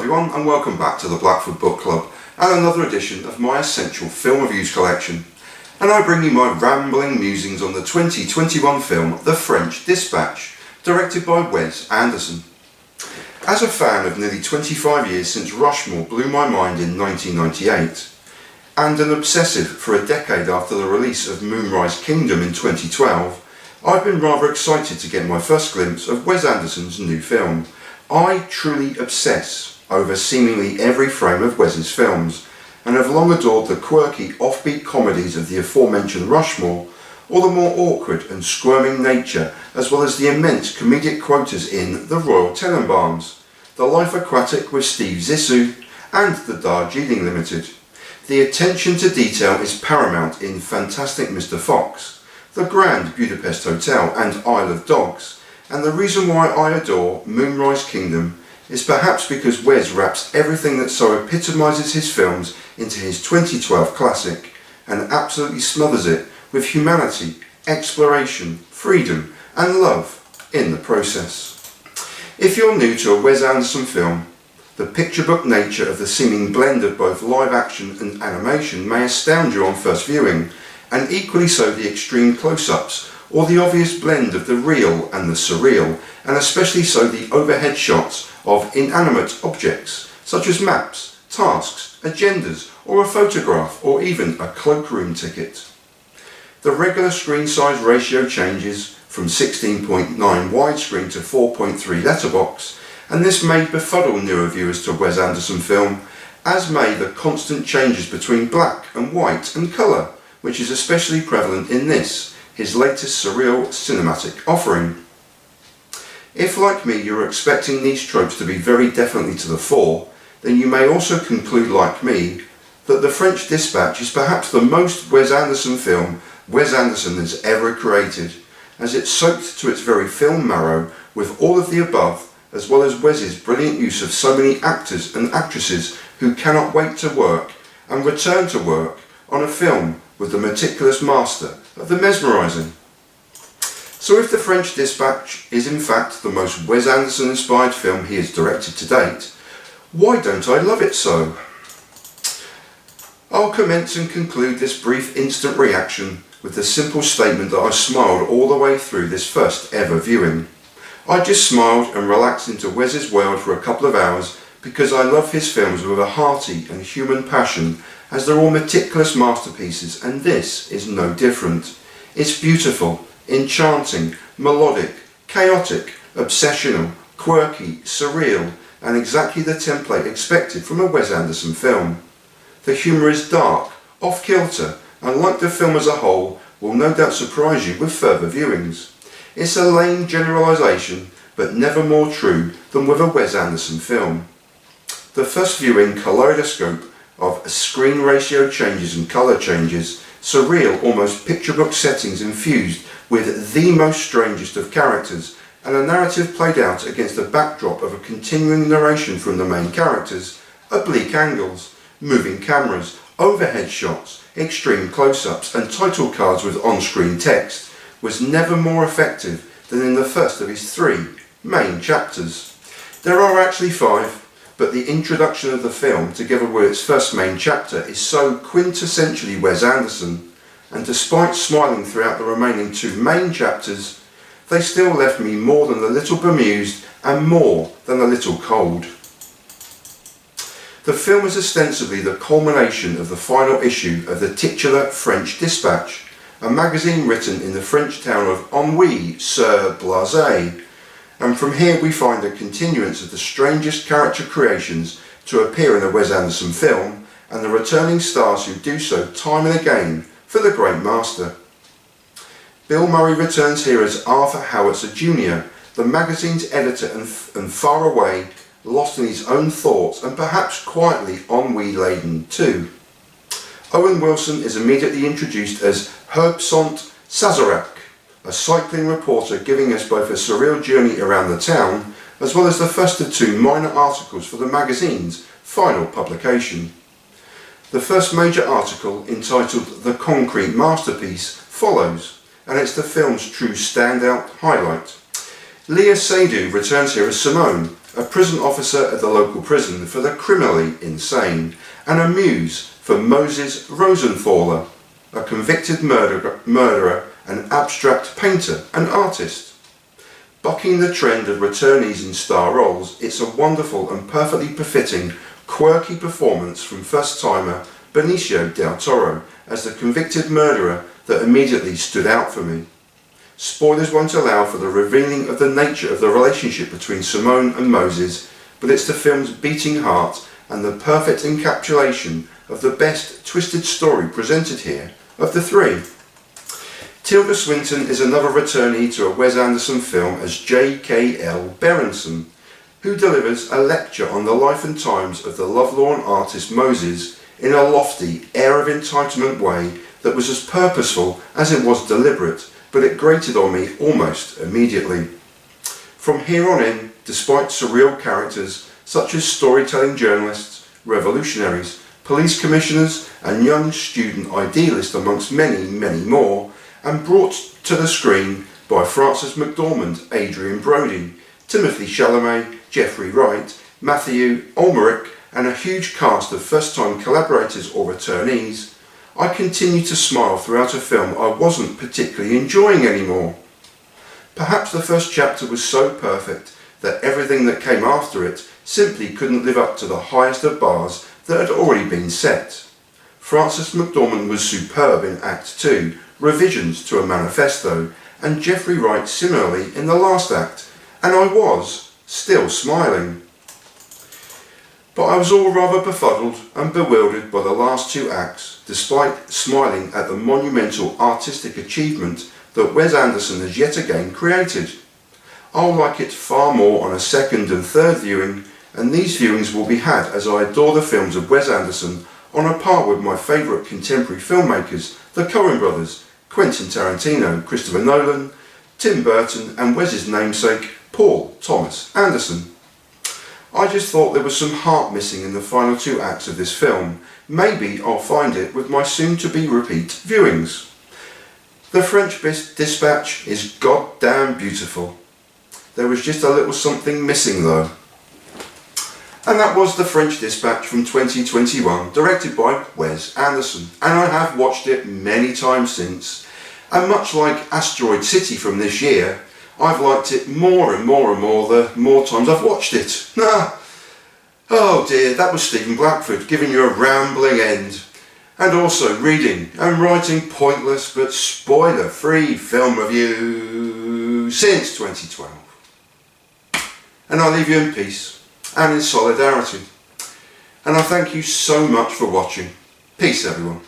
everyone, and welcome back to the Blackfoot Book Club and another edition of my essential film reviews collection. And I bring you my rambling musings on the 2021 film The French Dispatch, directed by Wes Anderson. As a fan of nearly 25 years since Rushmore blew my mind in 1998, and an obsessive for a decade after the release of Moonrise Kingdom in 2012, I've been rather excited to get my first glimpse of Wes Anderson's new film. I truly obsess over seemingly every frame of Wes's films, and have long adored the quirky, offbeat comedies of the aforementioned Rushmore, or the more awkward and squirming nature, as well as the immense comedic quotas in the Royal Tenenbaums, the Life Aquatic with Steve Zissou, and the Darjeeling Limited. The attention to detail is paramount in Fantastic Mr. Fox, the Grand Budapest Hotel and Isle of Dogs, and the reason why I adore Moonrise Kingdom is perhaps because Wes wraps everything that so epitomises his films into his 2012 classic and absolutely smothers it with humanity, exploration, freedom and love in the process. If you're new to a Wes Anderson film, the picture book nature of the seeming blend of both live action and animation may astound you on first viewing, and equally so the extreme close-ups or the obvious blend of the real and the surreal, and especially so the overhead shots of inanimate objects such as maps, tasks, agendas or a photograph or even a cloakroom ticket. The regular screen size ratio changes from 16.9 widescreen to 4.3 letterbox, and this may befuddle newer viewers to Wes Anderson film, as may the constant changes between black and white and colour, which is especially prevalent in this, his latest surreal cinematic offering. If, like me, you're expecting these tropes to be very definitely to the fore, then you may also conclude, like me, that The French Dispatch is perhaps the most Wes Anderson film Wes Anderson has ever created, as it's soaked to its very film marrow with all of the above, as well as Wes's brilliant use of so many actors and actresses who cannot wait to work and return to work on a film with the meticulous master of the mesmerising. So if The French Dispatch is in fact the most Wes Anderson inspired film he has directed to date, why don't I love it so? I'll commence and conclude this brief instant reaction with the simple statement that I smiled all the way through this first ever viewing. I just smiled and relaxed into Wes's world for a couple of hours because I love his films with a hearty and human passion, as they're all meticulous masterpieces, and this is no different. It's beautiful, enchanting, melodic, chaotic, obsessional, quirky, surreal, and exactly the template expected from a Wes Anderson film. The humour is dark, off-kilter, and like the film as a whole, will no doubt surprise you with further viewings. It's a lame generalisation, but never more true than with a Wes Anderson film. The first viewing kaleidoscope of screen ratio changes and colour changes, surreal, almost picture book settings infused with the most strangest of characters, and a narrative played out against the backdrop of a continuing narration from the main characters, oblique angles, moving cameras, overhead shots, extreme close-ups and title cards with on-screen text, was never more effective than in the first of his 3 main chapters. There are actually 5, but the introduction of the film, together with its first main chapter, is so quintessentially Wes Anderson, and despite smiling throughout the remaining 2 main chapters, they still left me more than a little bemused and more than a little cold. The film is ostensibly the culmination of the final issue of the titular French Dispatch, a magazine written in the French town of Ennui-sur-Blasey, and from here we find a continuance of the strangest character creations to appear in a Wes Anderson film, and the returning stars who do so time and again for the great master. Bill Murray returns here as Arthur Howitzer Jr., the magazine's editor and far away, lost in his own thoughts and perhaps quietly ennui-laden too. Owen Wilson is immediately introduced as Herbesant Sazerac, a cycling reporter giving us both a surreal journey around the town as well as the first of 2 minor articles for the magazine's final publication. The first major article, entitled The Concrete Masterpiece, follows, and it's the film's true standout highlight. Léa Seydoux returns here as Simone, a prison officer at the local prison for the criminally insane, and a muse for Moses Rosenthaler, a convicted murderer, an abstract painter and artist. Bucking the trend of returnees in star roles, it's a wonderful and perfectly befitting, quirky performance from first-timer Benicio del Toro as the convicted murderer that immediately stood out for me. Spoilers won't allow for the revealing of the nature of the relationship between Simone and Moses, but it's the film's beating heart and the perfect encapsulation of the best twisted story presented here of the three. Tilda Swinton is another returnee to a Wes Anderson film as J.K.L. Berenson, who delivers a lecture on the life and times of the lovelorn artist Moses in a lofty, air of entitlement way that was as purposeful as it was deliberate, but it grated on me almost immediately. From here on in, despite surreal characters such as storytelling journalists, revolutionaries, police commissioners and young student idealists amongst many, many more, and brought to the screen by Frances McDormand, Adrian Brody, Timothée Chalamet, Jeffrey Wright, Matthew Ulmerich, and a huge cast of first-time collaborators or returnees, I continued to smile throughout a film I wasn't particularly enjoying anymore. Perhaps the first chapter was so perfect that everything that came after it simply couldn't live up to the highest of bars that had already been set. Frances McDormand was superb in Act 2, Revisions to a Manifesto, and Jeffrey Wright similarly in the last act, and I was still smiling. But I was all rather befuddled and bewildered by the last two acts, despite smiling at the monumental artistic achievement that Wes Anderson has yet again created. I'll like it far more on a second and third viewing, and these viewings will be had as I adore the films of Wes Anderson on a par with my favourite contemporary filmmakers, the Coen brothers, Quentin Tarantino, Christopher Nolan, Tim Burton and Wes's namesake, Paul Thomas Anderson. I just thought there was some heart missing in the final two acts of this film. Maybe I'll find it with my soon-to-be repeat viewings. The French Dispatch is goddamn beautiful. There was just a little something missing though. And that was The French Dispatch from 2021, directed by Wes Anderson, and I have watched it many times since, and much like Asteroid City from this year, I've liked it more and more and more the more times I've watched it. Oh dear, that was Stephen Blackford giving you a rambling end, and also reading and writing pointless but spoiler-free film review since 2012. And I leave you in peace and in solidarity. And I thank you so much for watching. Peace everyone.